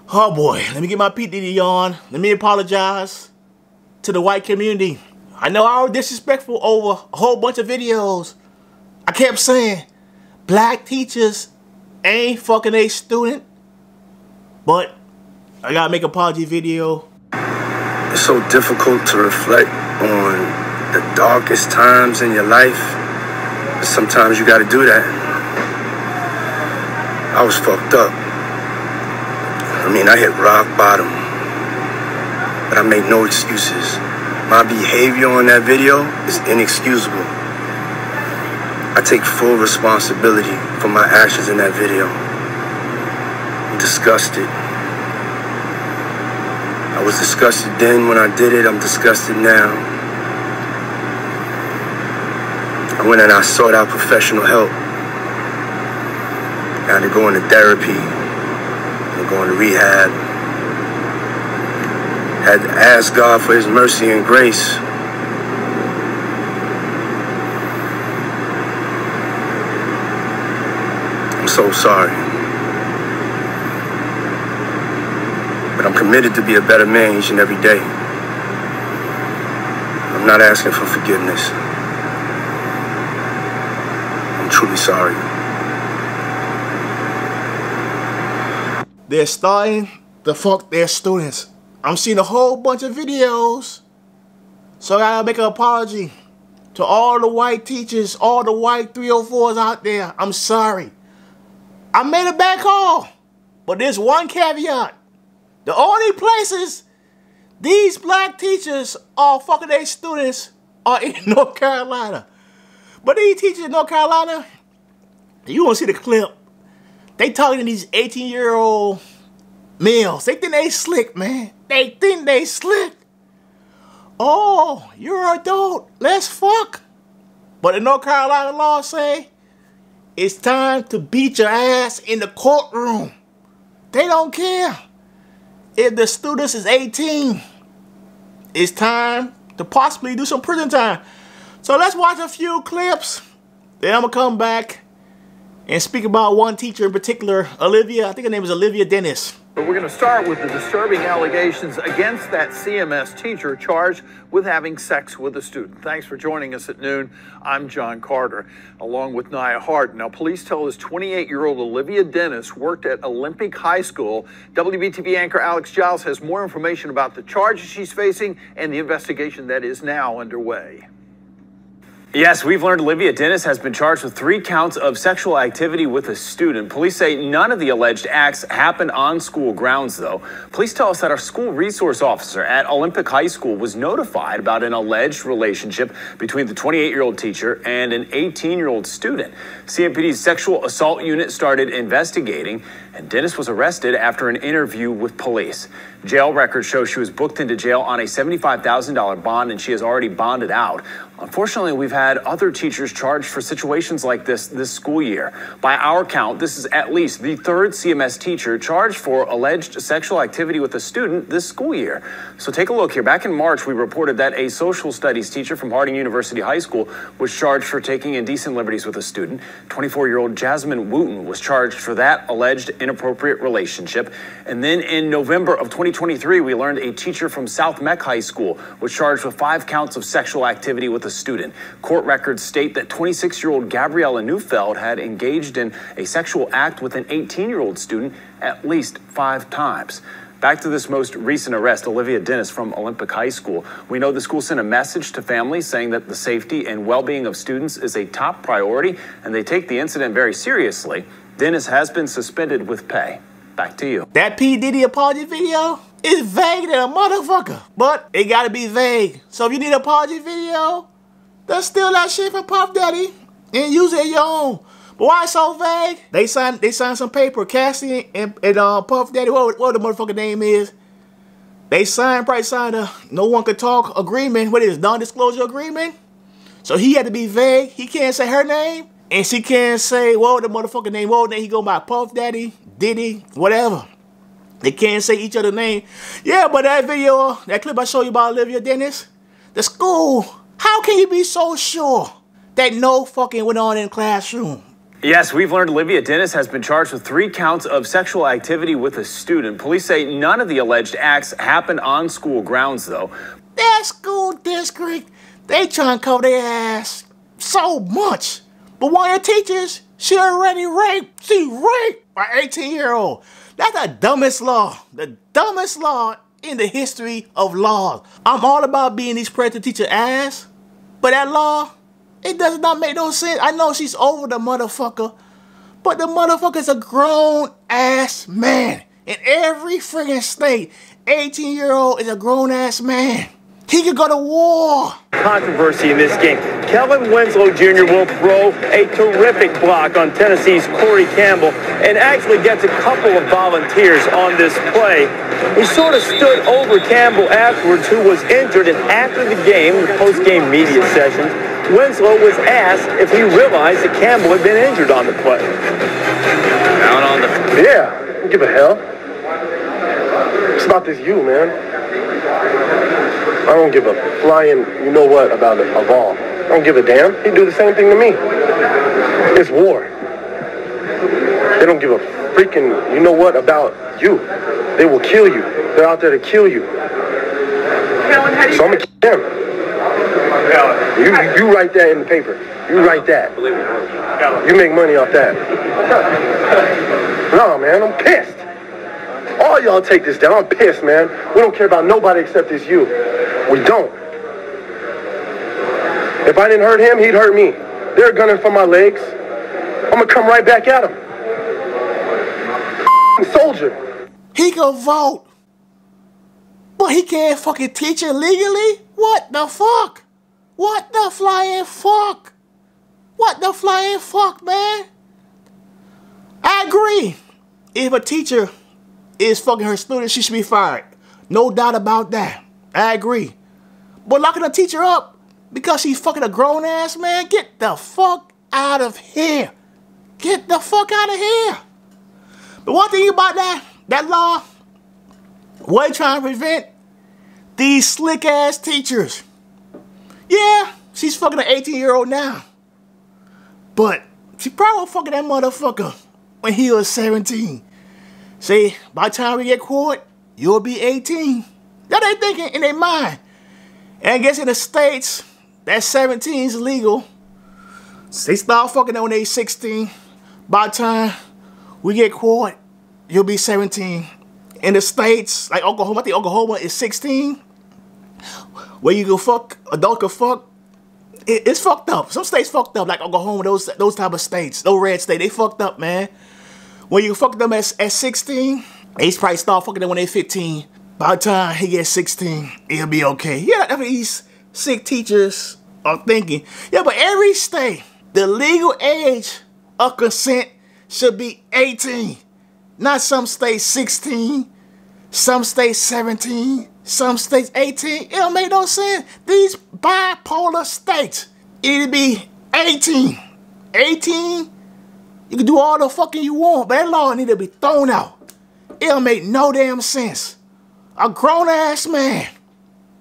Oh boy, let me get my P. Diddy on. Let me apologize to the white community. I know I was disrespectful over a whole bunch of videos. I kept saying, black teachers ain't fucking a student. But I gotta make an apology video. It's so difficult to reflect on the darkest times in your life. But sometimes you gotta do that. I was fucked up. I mean, I hit rock bottom. But I make no excuses. My behavior on that video is inexcusable. I take full responsibility for my actions in that video. I'm disgusted. I was disgusted then when I did it. I'm disgusted now. I went and I sought out professional help. I had to go into therapy. And go into rehab. Had to ask God for his mercy and grace. I'm so sorry. But I'm committed to be a better man each and every day. I'm not asking for forgiveness. I'm truly sorry. They're starting to fuck their students. I'm seeing a whole bunch of videos. So I gotta make an apology to all the white teachers, all the white 304s out there. I'm sorry. I made a bad call. But there's one caveat. The only places these black teachers are fucking their students are in North Carolina. But these teachers in North Carolina, you won't see the clip. They talking to these 18-year-old males. They think they slick, man. They think they slick. Oh, you're an adult. Let's fuck. But the North Carolina law say it's time to beat your ass in the courtroom. They don't care if the student is 18. It's time to possibly do some prison time. So let's watch a few clips. Then I'm going to come back and speak about one teacher in particular, Olivia. I think her name is Olivia Dennis. But we're going to start with the disturbing allegations against that CMS teacher charged with having sex with a student. Thanks for joining us at noon. I'm John Carter, along with Nia Hart. Now, police tell us 28-year-old Olivia Dennis worked at Olympic High School. WBTV anchor Alex Giles has more information about the charges she's facing and the investigation that is now underway. Yes, we've learned Olivia Dennis has been charged with 3 counts of sexual activity with a student. Police say none of the alleged acts happened on school grounds, though. Police tell us that our school resource officer at Olympic High School was notified about an alleged relationship between the 28-year-old teacher and an 18-year-old student. CMPD's sexual assault unit started investigating, and Dennis was arrested after an interview with police. Jail records show she was booked into jail on a $75,000 bond, and she has already bonded out. Unfortunately, we've had other teachers charged for situations like this school year. By our count, this is at least the 3rd CMS teacher charged for alleged sexual activity with a student this school year. So take a look here. Back in March, we reported that a social studies teacher from Harding University High School was charged for taking indecent liberties with a student. 24-year-old Jasmine Wooten was charged for that alleged inappropriate relationship. And then in November of 2023, we learned a teacher from South Meck High School was charged with 5 counts of sexual activity with a student. Court records state that 26-year-old Gabriella Neufeld had engaged in a sexual act with an 18-year-old student at least 5 times. Back to this most recent arrest, Olivia Dennis from Olympic High School. We know the school sent a message to families saying that the safety and well-being of students is a top priority, and they take the incident very seriously. Dennis has been suspended with pay. Back to you. That P. Diddy apology video is vague than a motherfucker. But it gotta be vague. So if you need an apology video, then steal that shit from Puff Daddy and use it your own. But why it's so vague? They signed some paper. Cassie and Puff Daddy, what the motherfucker name is? They probably signed a no one could talk agreement. What is it, non-disclosure agreement? So he had to be vague. He can't say her name. And she can't say, what the motherfucker name? What name he go by? Puff Daddy, Diddy, whatever. They can't say each other's name. Yeah, but that video, that clip I showed you about Olivia Dennis, the school, how can you be so sure that no fucking went on in the classroom? Yes, we've learned Olivia Dennis has been charged with 3 counts of sexual activity with a student. Police say none of the alleged acts happened on school grounds, though. That school district, they trying to cover their ass so much. But one of the teachers, she already raped. She raped an 18-year-old. That's the dumbest law. The dumbest law in the history of laws. I'm all about being these predator teacher ass, but that law, it does not make no sense. I know she's over the motherfucker, but the motherfucker's a grown-ass man. In every friggin' state, 18-year-old is a grown-ass man. He could go to war. Controversy in this game. Kelvin Winslow Jr. will throw a terrific block on Tennessee's Corey Campbell and actually gets a couple of volunteers on this play. He sort of stood over Campbell afterwards, who was injured, and after the game, the post-game media sessions, Winslow was asked if he realized that Campbell had been injured on the play. Down on the... Yeah, I don't give a hell. It's about this you, man. I don't give a flying you-know-what about a ball. I don't give a damn. He'd do the same thing to me. It's war. They don't give a freaking you-know-what about you. They will kill you. They're out there to kill you. So I'm going to kill him. You write that in the paper. You write that. You make money off that. No, man, I'm pissed. All y'all take this down. I'm pissed, man. We don't care about nobody except this you. We don't. If I didn't hurt him, he'd hurt me. They're gunning for my legs. I'm gonna come right back at him. Soldier. He can vote, but he can't fucking teach it legally? What the fuck? What the flying fuck? What the flying fuck, man? I agree. If a teacher is fucking her student, she should be fired. No doubt about that. I agree. But locking a teacher up because she's fucking a grown-ass man? Get the fuck out of here. Get the fuck out of here. But one thing about that law, what it's trying to prevent? These slick-ass teachers. Yeah, she's fucking an 18-year-old now. But she probably fucking that motherfucker when he was 17. See, by the time we get caught, you'll be 18. That they thinking in their mind. And I guess in the States, that 17 is legal. So they start fucking when they 16. By the time we get caught, you'll be 17. In the States, like Oklahoma, I think Oklahoma is 16. Where you can fuck, adult can fuck. It's fucked up. Some states fucked up, like Oklahoma, those type of states. Those red states, they fucked up, man. When you fuck them at 16, they probably start fucking them when they're 15. By the time he gets 16, it'll be okay. Yeah, that's what these sick teachers are thinking. Yeah, but every state, the legal age of consent should be 18. Not some states 16, some states 17, some states 18. It don't make no sense. These bipolar states, it'll be 18. 18, you can do all the fucking you want, but that law need to be thrown out. It don't make no damn sense. A grown-ass man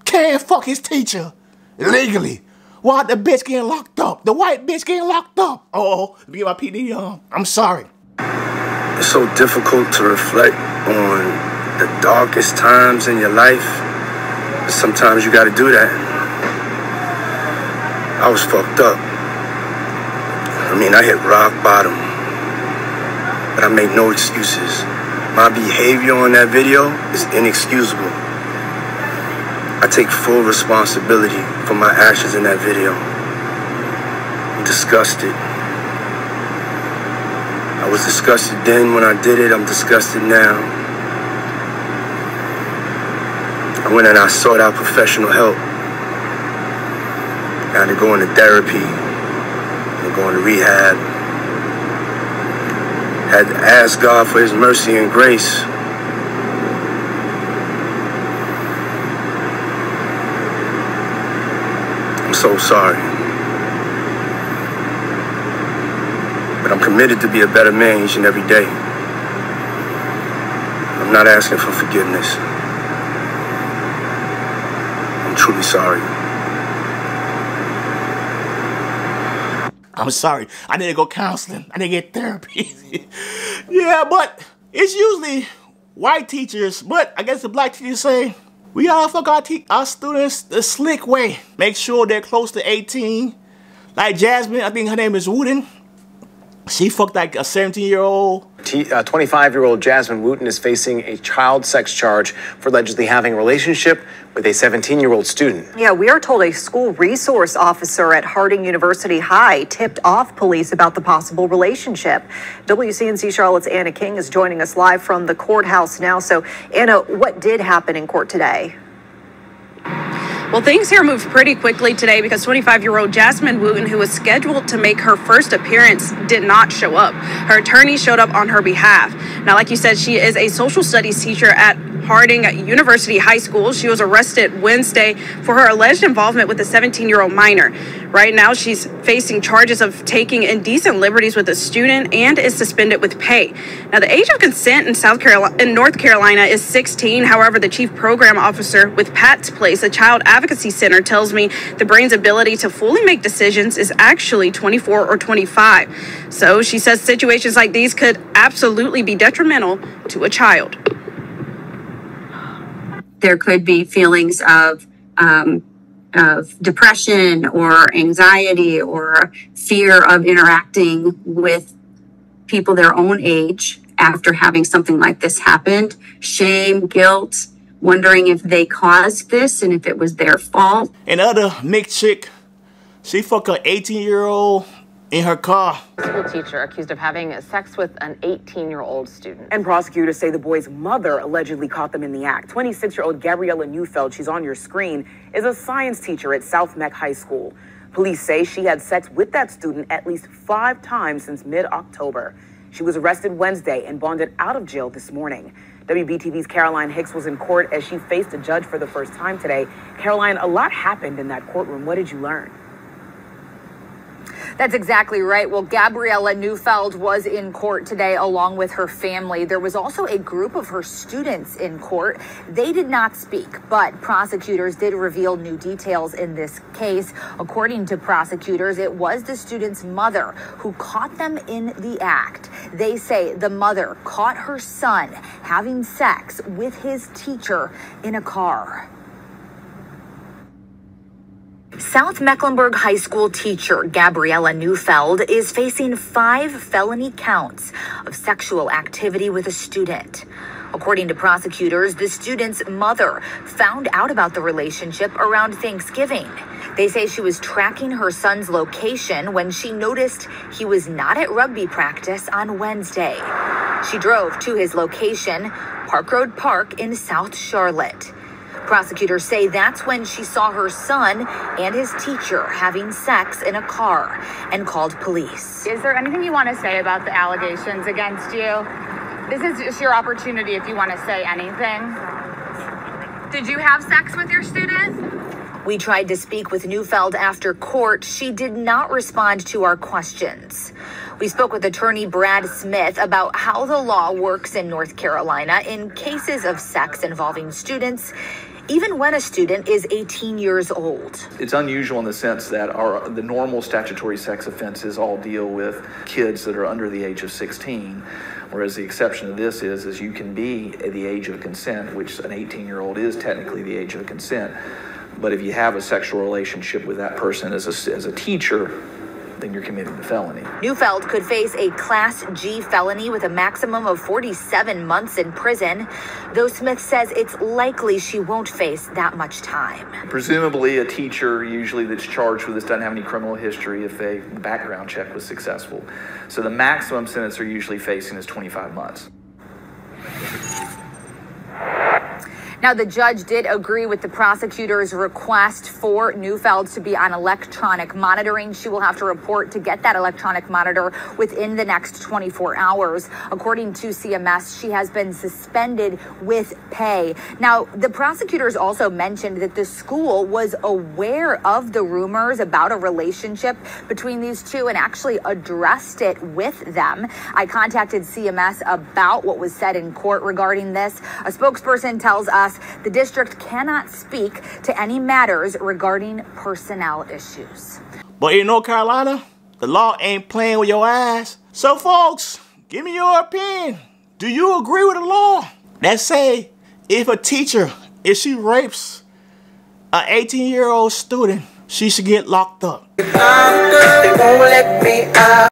can't fuck his teacher legally while the bitch getting locked up. The white bitch getting locked up. Uh-oh, let me get my PD on. I'm sorry. It's so difficult to reflect on the darkest times in your life. But sometimes you gotta do that. I was fucked up. I mean, I hit rock bottom. But I make no excuses. My behavior on that video is inexcusable. I take full responsibility for my actions in that video. I'm disgusted. I was disgusted then when I did it. I'm disgusted now. I went and I sought out professional help. I had to go into therapy and go into rehab. Had to ask God for his mercy and grace. I'm so sorry. But I'm committed to be a better man each and every day. I'm not asking for forgiveness. I'm truly sorry. I'm sorry. I need to go counseling. I need to get therapy. Yeah, but it's usually white teachers. But I guess the black teachers say, we gotta fuck our students the slick way. Make sure they're close to 18. Like Jasmine, I think her name is Wooten. She fucked like a 17-year-old. 25-year-old Jasmine Wooten is facing a child sex charge for allegedly having a relationship with a 17-year-old student. Yeah, we are told a school resource officer at Harding University High tipped off police about the possible relationship. WCNC Charlotte's Anna King is joining us live from the courthouse now. So, Anna, what did happen in court today? Well, things here moved pretty quickly today because 25-year-old Jasmine Wooten, who was scheduled to make her first appearance, did not show up. Her attorney showed up on her behalf. Now, like you said, she is a social studies teacher at Harding University High School. She was arrested Wednesday for her alleged involvement with a 17-year-old minor. Right now, she's facing charges of taking indecent liberties with a student and is suspended with pay. Now, the age of consent in North Carolina is 16. However, the chief program officer with Pat's Place, a child advocacy center, tells me the brain's ability to fully make decisions is actually 24 or 25. So she says situations like these could absolutely be detrimental to a child. There could be feelings of depression or anxiety or fear of interacting with people their own age after having something like this happened. Shame, guilt, wondering if they caused this and if it was their fault. Another mixed chick, she fucked an 18-year-old in her car. School teacher accused of having sex with an 18-year-old student. And prosecutors say the boy's mother allegedly caught them in the act. 26-year-old Gabriella Neufeld, she's on your screen, is a science teacher at South Meck High School. Police say she had sex with that student at least 5 times since mid-October. She was arrested Wednesday and bonded out of jail this morning. WBTV's Caroline Hicks was in court as she faced a judge for the first time today. Caroline, a lot happened in that courtroom. What did you learn? That's exactly right. Well, Gabriella Neufeld was in court today along with her family. There was also a group of her students in court. They did not speak, but prosecutors did reveal new details in this case. According to prosecutors, it was the student's mother who caught them in the act. They say the mother caught her son having sex with his teacher in a car. South Mecklenburg High School teacher Gabriella Neufeld is facing 5 felony counts of sexual activity with a student. According to prosecutors, the student's mother found out about the relationship around Thanksgiving. They say she was tracking her son's location when she noticed he was not at rugby practice on Wednesday. She drove to his location, Park Road Park in South Charlotte. Prosecutors say that's when she saw her son and his teacher having sex in a car and called police. Is there anything you want to say about the allegations against you? This is just your opportunity if you want to say anything. Did you have sex with your student? We tried to speak with Neufeld after court. She did not respond to our questions. We spoke with attorney Brad Smith about how the law works in North Carolina in cases of sex involving students, even when a student is 18 years old. It's unusual in the sense that the normal statutory sex offenses all deal with kids that are under the age of 16, whereas the exception to this is you can be at the age of consent, which an 18-year-old is technically the age of consent. But if you have a sexual relationship with that person as a teacher, then you're committing a felony. Neufeld could face a Class G felony with a maximum of 47 months in prison, though Smith says it's likely she won't face that much time. Presumably a teacher usually that's charged with this doesn't have any criminal history if a background check was successful. So the maximum sentence they're usually facing is 25 months. Now, the judge did agree with the prosecutor's request for Neufeld to be on electronic monitoring. She will have to report to get that electronic monitor within the next 24 hours. According to CMS, she has been suspended with pay. Now, the prosecutors also mentioned that the school was aware of the rumors about a relationship between these two and actually addressed it with them. I contacted CMS about what was said in court regarding this. A spokesperson tells us the district cannot speak to any matters regarding personnel issues. But in North Carolina, The law ain't playing with your ass. So folks, give me your opinion. Do you agree with the law that say if a teacher, if she rapes an 18-year-old student, she should get locked up?